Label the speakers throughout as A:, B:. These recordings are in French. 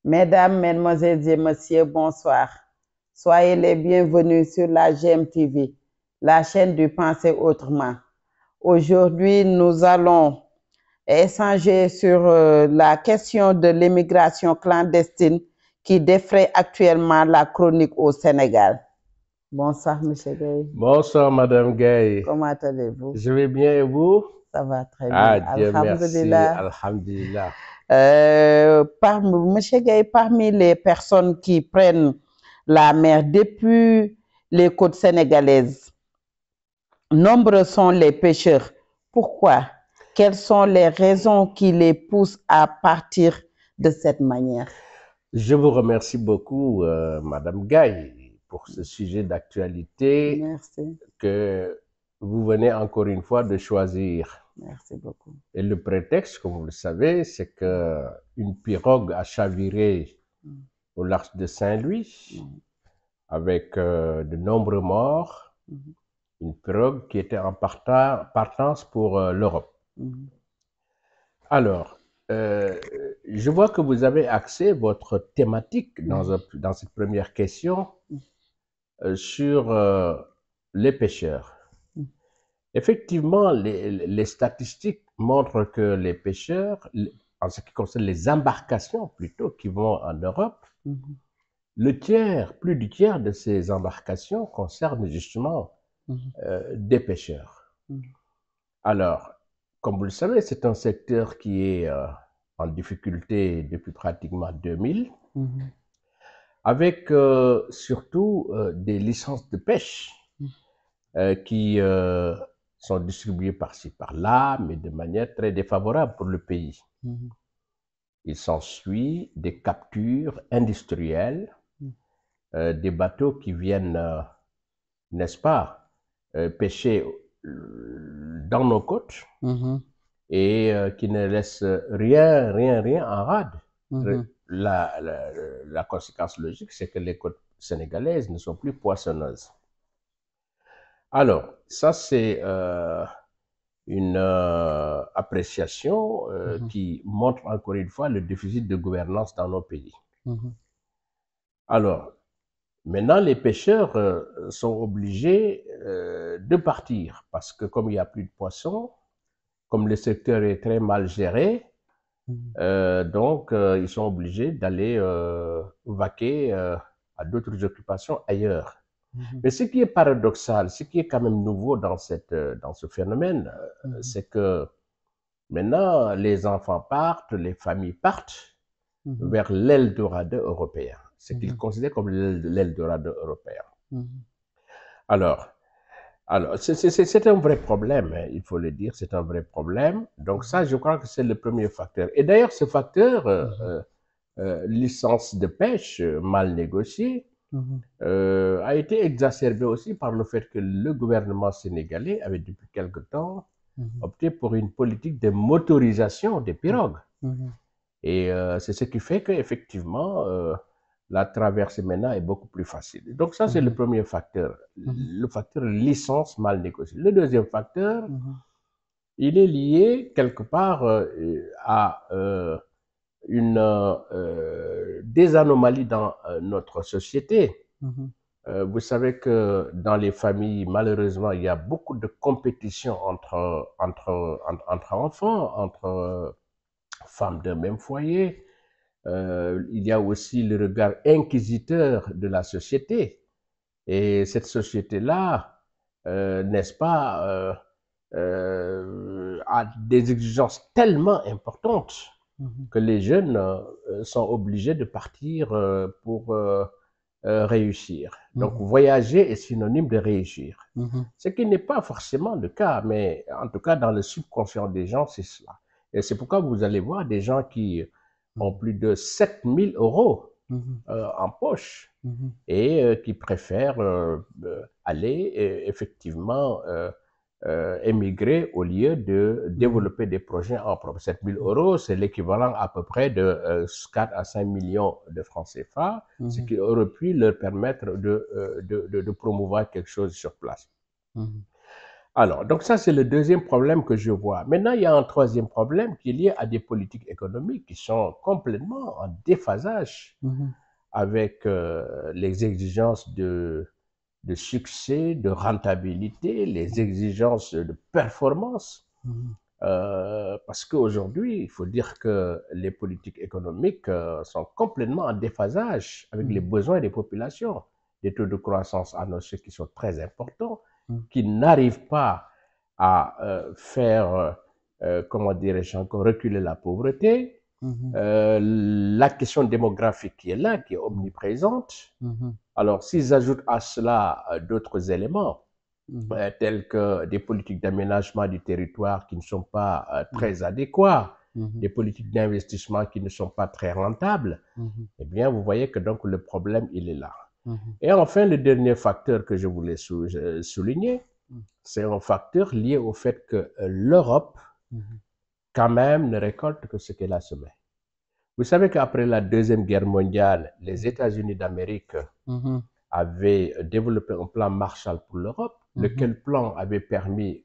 A: Mesdames, Mesdemoiselles et Messieurs, bonsoir. Soyez les bienvenus sur la GMTV, la chaîne du Penser Autrement. Aujourd'hui, nous allons échanger sur la question de l'immigration clandestine qui défraie actuellement la chronique au Sénégal. Bonsoir, M. Gueye.
B: Bonsoir, Madame Gueye.
A: Comment allez-vous?
B: Je vais bien et vous?
A: Ça va très bien.
B: Ah, Dieu merci.
A: Alhamdulillah.
B: Alhamdulillah.
A: Monsieur Gueye, parmi les personnes qui prennent la mer depuis les côtes sénégalaises, nombreux sont les pêcheurs. Pourquoi? Quelles sont les raisons qui les poussent à partir de cette manière?
B: Je vous remercie beaucoup, Madame Gueye, pour ce sujet d'actualité que vous venez encore une fois de choisir.
A: Merci beaucoup.
B: Et le prétexte, comme vous le savez, c'est qu'une pirogue a chaviré au large de Saint-Louis avec de nombreux morts. Une pirogue qui était en partance pour l'Europe. Alors, je vois que vous avez axé votre thématique dans cette première question sur les pêcheurs. Effectivement, les statistiques montrent que les pêcheurs, en ce qui concerne les embarcations plutôt qui vont en Europe, plus du tiers de ces embarcations concernent justement des pêcheurs. Alors, comme vous le savez, c'est un secteur qui est en difficulté depuis pratiquement 2000, avec surtout des licences de pêche qui sont distribuées par-ci, par-là, mais de manière très défavorable pour le pays. Il s'ensuit des captures industrielles, des bateaux qui viennent, n'est-ce pas, pêcher dans nos côtes et qui ne laissent rien en rade. La conséquence logique, c'est que les côtes sénégalaises ne sont plus poissonneuses. Alors, ça c'est une appréciation qui montre encore une fois le déficit de gouvernance dans nos pays. Alors, maintenant, les pêcheurs sont obligés de partir parce que comme il n'y a plus de poissons, comme le secteur est très mal géré, donc ils sont obligés d'aller vaquer à d'autres occupations ailleurs. Mais ce qui est paradoxal, ce qui est quand même nouveau dans ce phénomène, c'est que maintenant les enfants partent, les familles partent vers l'Eldorado européen, ce qu'ils considèrent comme l'Eldorado européen. Alors c'est un vrai problème, hein, il faut le dire, c'est un vrai problème. Donc ça, je crois que c'est le premier facteur. Et d'ailleurs, ce facteur, licence de pêche mal négociée, a été exacerbé aussi par le fait que le gouvernement sénégalais avait depuis quelque temps opté pour une politique de motorisation des pirogues. Et c'est ce qui fait qu'effectivement, la traversée maintenant est beaucoup plus facile. Donc ça, c'est le premier facteur, le facteur licence mal négociée. Le deuxième facteur, il est lié quelque part à des anomalies dans notre société. Vous savez que dans les familles, malheureusement, il y a beaucoup de compétition entre enfants, entre femmes d'un même foyer. Il y a aussi le regard inquisiteur de la société. Et cette société-là, n'est-ce pas, a des exigences tellement importantes que les jeunes sont obligés de partir pour réussir. Donc, voyager est synonyme de réussir. Ce qui n'est pas forcément le cas, mais en tout cas, dans le subconscient des gens, c'est cela. Et c'est pourquoi vous allez voir des gens qui ont plus de 7000 € en poche et qui préfèrent aller effectivement émigrer au lieu de développer des projets en propre. 7000 €, c'est l'équivalent à peu près de 4 à 5 millions de francs CFA, ce qui aurait pu leur permettre de promouvoir quelque chose sur place. Alors, donc ça, c'est le deuxième problème que je vois. Maintenant, il y a un troisième problème qui est lié à des politiques économiques qui sont complètement en déphasage avec les exigences de succès, de rentabilité, les exigences de performance. Parce qu'aujourd'hui, il faut dire que les politiques économiques sont complètement en déphasage avec les besoins des populations. Des taux de croissance annoncés qui sont très importants, qui n'arrivent pas à faire, comment dirais-je encore, reculer la pauvreté. La question démographique qui est là, qui est omniprésente. Alors, s'ils ajoutent à cela d'autres éléments, tels que des politiques d'aménagement du territoire qui ne sont pas très adéquats, des politiques d'investissement qui ne sont pas très rentables, eh bien, vous voyez que donc le problème, il est là. Et enfin, le dernier facteur que je voulais souligner, c'est un facteur lié au fait que l'Europe, quand même, ne récolte que ce qu'elle a semé. Vous savez qu'après la Deuxième Guerre mondiale, les États-Unis d'Amérique avaient développé un plan Marshall pour l'Europe, lequel plan avait permis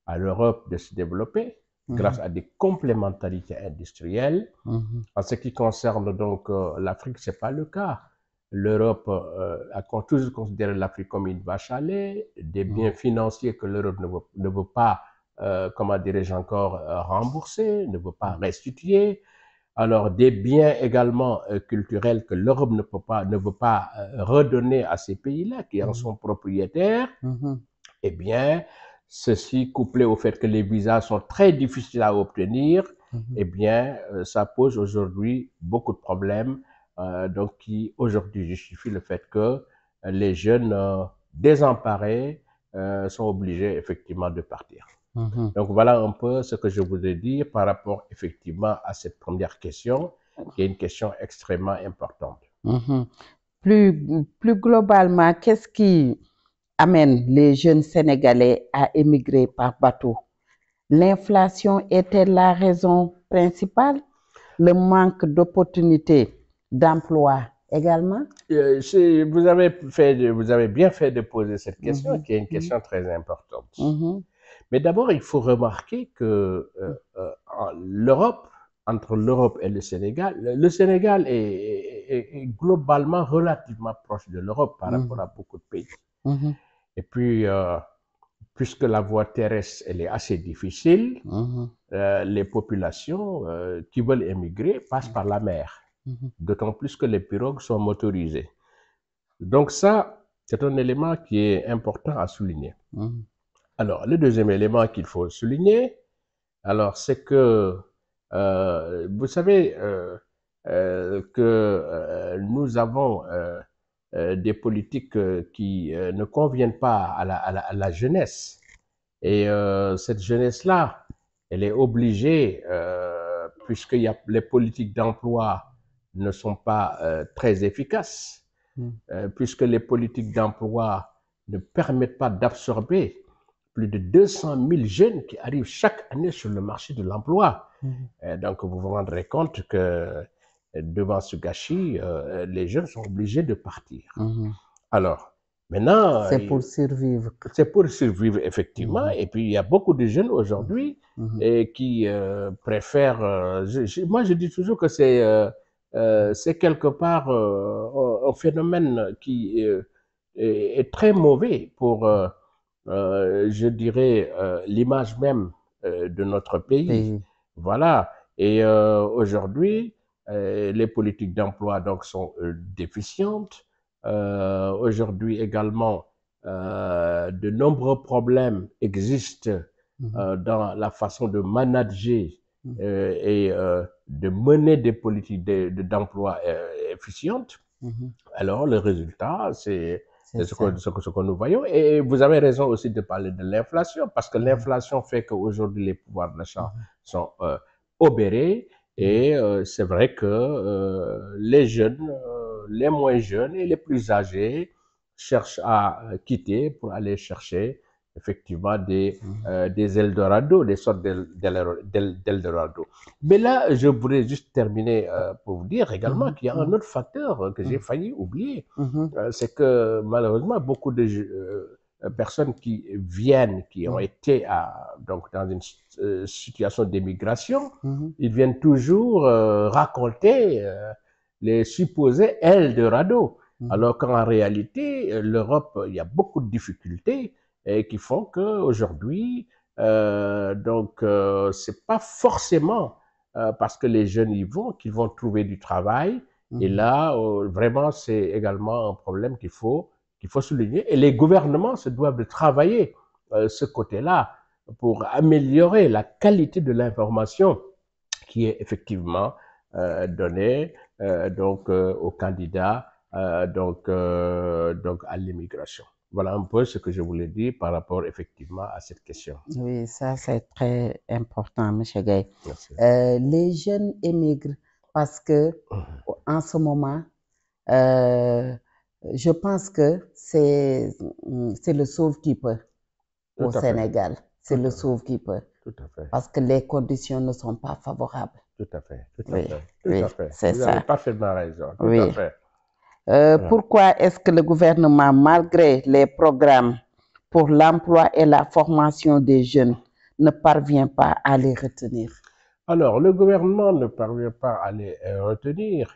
B: à l'Europe de se développer grâce à des complémentarités industrielles. En ce qui concerne donc l'Afrique, ce n'est pas le cas. L'Europe a toujours considéré l'Afrique comme une vache à lait, des biens financiers que l'Europe ne veut pas, comment dirais-je encore, rembourser, ne veut pas restituer. Alors, des biens également culturels que l'Europe ne veut pas redonner à ces pays-là qui en sont propriétaires. Eh bien, ceci couplé au fait que les visas sont très difficiles à obtenir, eh bien, ça pose aujourd'hui beaucoup de problèmes, donc qui aujourd'hui justifient le fait que les jeunes désemparés sont obligés effectivement de partir. Donc voilà un peu ce que je voudrais dire par rapport effectivement à cette première question, qui est une question extrêmement importante.
A: Plus globalement, qu'est-ce qui amène les jeunes Sénégalais à émigrer par bateau? L'inflation est-elle la raison principale? Le manque d'opportunités d'emploi également?
B: Vous avez bien fait de poser cette question, qui est une question très importante. Mais d'abord, il faut remarquer que l'Europe, entre l'Europe et le Sénégal est globalement relativement proche de l'Europe par rapport à beaucoup de pays. Et puis, puisque la voie terrestre, elle est assez difficile, les populations qui veulent émigrer passent par la mer. D'autant plus que les pirogues sont motorisées. Donc ça, c'est un élément qui est important à souligner. Alors, le deuxième élément qu'il faut souligner, alors c'est que, vous savez que nous avons des politiques qui ne conviennent pas à la jeunesse. Et cette jeunesse-là, elle est obligée, puisque les politiques d'emploi ne sont pas très efficaces, puisque les politiques d'emploi ne permettent pas d'absorber plus de 200 000 jeunes qui arrivent chaque année sur le marché de l'emploi. Donc, vous vous rendrez compte que devant ce gâchis, les jeunes sont obligés de partir. Alors, maintenant...
A: C'est pour survivre.
B: C'est pour survivre, effectivement. Et puis, il y a beaucoup de jeunes aujourd'hui qui préfèrent... moi, je dis toujours que c'est quelque part un phénomène qui est très mauvais pour... je dirais, l'image même de notre pays. Voilà. Et aujourd'hui, les politiques d'emploi donc sont déficientes. Aujourd'hui également, de nombreux problèmes existent dans la façon de manager et de mener des politiques d'emploi efficientes. Alors, le résultat, c'est ce que nous voyons. Et vous avez raison aussi de parler de l'inflation, parce que l'inflation fait qu'aujourd'hui, les pouvoirs d'achat sont obérés. Et c'est vrai que les jeunes, les moins jeunes et les plus âgés cherchent à quitter pour aller chercher effectivement des Eldorado, des sortes d'Eldorado. Mais là, je voudrais juste terminer pour vous dire également qu'il y a un autre facteur que j'ai failli oublier. C'est que malheureusement, beaucoup de personnes qui viennent, qui ont été donc dans une situation d'émigration, ils viennent toujours raconter les supposés Eldorado. Alors qu'en réalité, l'Europe, il y a beaucoup de difficultés qui font qu'aujourd'hui, c'est pas forcément parce que les jeunes y vont qu'ils vont trouver du travail. Et là, vraiment, c'est également un problème qu'il faut souligner. Et les gouvernements se doivent de travailler ce côté-là pour améliorer la qualité de l'information qui est effectivement donnée aux candidats donc à l'immigration. Voilà un peu ce que je voulais dire par rapport effectivement à cette question.
A: Oui, ça c'est très important, M. Gaye. Les jeunes émigrent parce que en ce moment, je pense que c'est le sauve-qui-peut au Sénégal. C'est le sauve-qui-peut.
B: Tout à fait.
A: Parce que les conditions ne sont pas favorables.
B: Tout à fait. Tout
A: oui,
B: à fait.
A: Oui, c'est ça.
B: Vous avez parfaitement raison. Tout
A: oui.
B: à fait.
A: Pourquoi est-ce que le gouvernement, malgré les programmes pour l'emploi et la formation des jeunes, ne parvient pas à les retenir?
B: Alors, le gouvernement ne parvient pas à les retenir.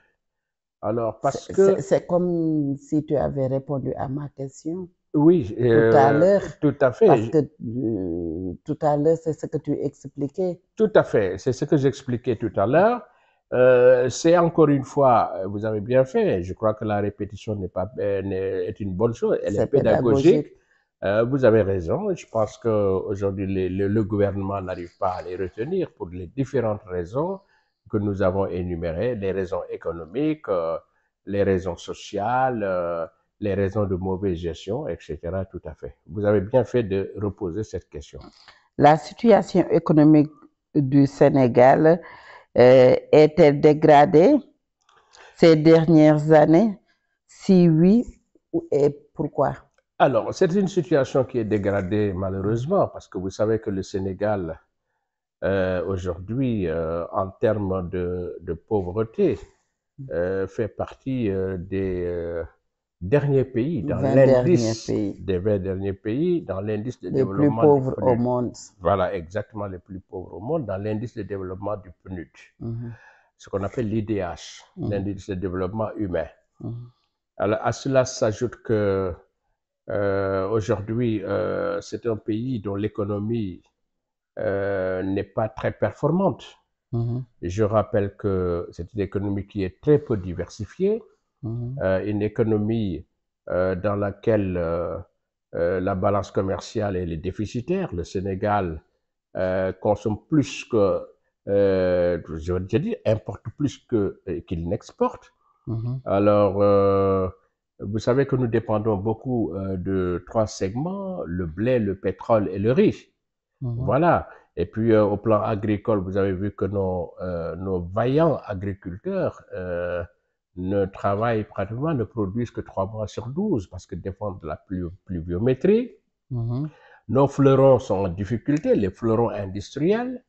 B: Alors, parce que...
A: C'est comme si tu avais répondu à ma question.
B: Oui,
A: tout à l'heure.
B: Tout à fait.
A: Parce que tout à l'heure, c'est ce que tu expliquais.
B: Tout à fait, c'est ce que j'expliquais tout à l'heure. C'est encore une fois, vous avez bien fait. Je crois que la répétition est une bonne chose. Elle est pédagogique. Vous avez raison. Je pense qu'aujourd'hui, le gouvernement n'arrive pas à les retenir pour les différentes raisons que nous avons énumérées, les raisons économiques, les raisons sociales, les raisons de mauvaise gestion, etc. Tout à fait. Vous avez bien fait de reposer cette question.
A: La situation économique du Sénégal est-elle dégradée ces dernières années? Si oui, et pourquoi?
B: Alors, c'est une situation qui est dégradée malheureusement parce que vous savez que le Sénégal, aujourd'hui, en termes de pauvreté, fait partie des derniers pays dans l'indice des 20 derniers pays dans l'indice de développement
A: les plus pauvres au monde.
B: Voilà, exactement, les plus pauvres au monde dans l'indice de développement du PNUD, ce qu'on appelle l'IDH, l'indice de développement humain. Alors, à cela s'ajoute que aujourd'hui, c'est un pays dont l'économie n'est pas très performante. Je rappelle que c'est une économie qui est très peu diversifiée, une économie dans laquelle la balance commerciale elle est déficitaire. Le Sénégal consomme plus que, je veux dire, importe plus qu'il n'exporte. Alors, vous savez que nous dépendons beaucoup de 3 segments, le blé, le pétrole et le riz. Voilà. Et puis, au plan agricole, vous avez vu que nos vaillants agriculteurs ne travaillent pratiquement, ne produisent que 3 mois sur 12 parce qu'ils dépendent de la pluviométrie. Nos fleurons sont en difficulté, les fleurons industriels.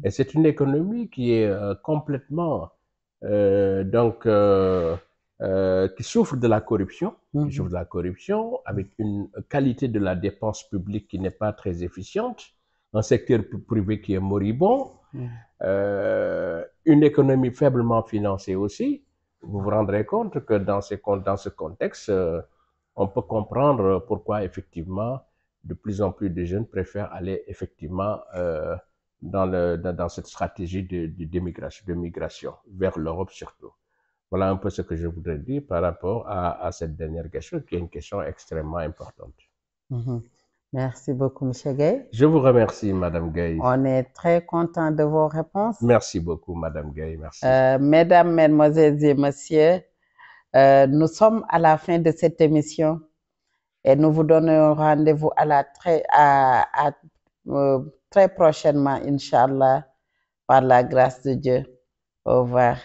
B: Et c'est une économie qui est complètement, qui souffre de la corruption, avec une qualité de la dépense publique qui n'est pas très efficiente, un secteur privé qui est moribond, une économie faiblement financée aussi. Vous vous rendrez compte que dans ce contexte, on peut comprendre pourquoi effectivement de plus en plus de jeunes préfèrent aller effectivement dans cette stratégie de migration vers l'Europe surtout. Voilà un peu ce que je voudrais dire par rapport à cette dernière question, qui est une question extrêmement importante.
A: Merci beaucoup, M. Gaye.
B: Je vous remercie, Madame Gaye.
A: On est très content de vos réponses.
B: Merci beaucoup, Madame Gaye. Merci.
A: Mesdames, Mesdemoiselles et Messieurs, nous sommes à la fin de cette émission et nous vous donnons rendez-vous très prochainement, Inch'Allah, par la grâce de Dieu. Au revoir.